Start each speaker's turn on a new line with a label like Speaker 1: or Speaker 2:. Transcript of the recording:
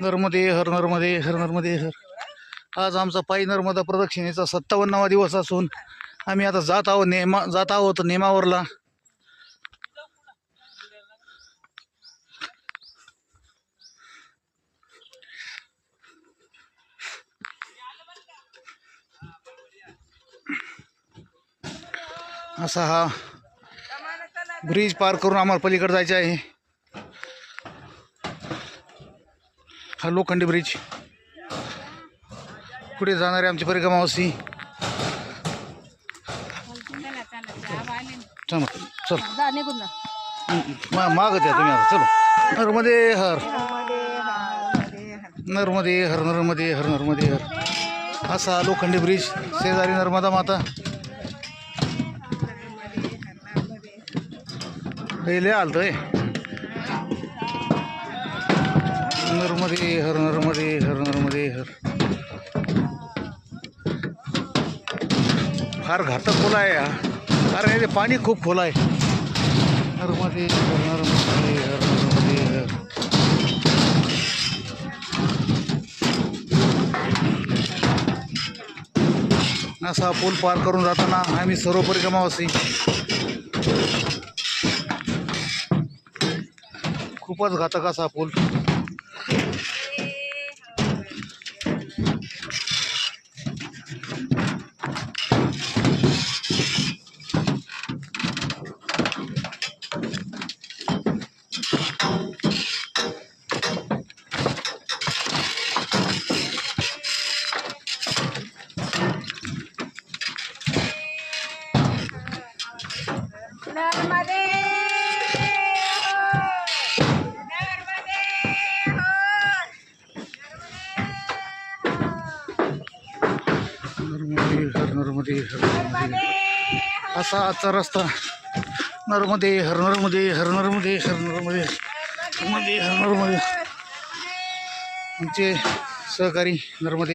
Speaker 1: नर्मदे हर नर्मदे हर नर्मदे हर. आज आमचा पायी नर्मदा प्रदक्षिणेचा 57वा दिवस असून आम्ही आता जात आहोत नेमावरला. असा हा ब्रिज पार करून आम्हाला पलीकडे जायचे आहे. हा लोखंडी ब्रिज. पुढे जाणारे आमची परिक्रमावासी. चल चल मागत या तुम्ही आता. चलो. नर्मदे हर नर्मदे हर नर्मदे हर नर्मदे हर. असा लोखंडी ब्रिज, शेजारी नर्मदा माता. लय आलतोय. नर्मदे हर नर्मदे हर नर्मदे हर. फार घातक खोल आहे हा, कारण हे पाणी खूप खोल आहे. नर्मदे हर नर्मदे हर नर्मदे हर. असा पूल पार करून जाताना आम्ही सर्व परिक्रमावासी खूपच घातक असा पूल.
Speaker 2: नर्मदे
Speaker 1: हर नर्मदे हर नर्मदे. असा आजचा रस्ता. नर्मदे हर नर्मदे हर नर्मदे हर नर्मदे नर्मदे हर नर्मदे. आमचे सहकारी नर्मदे.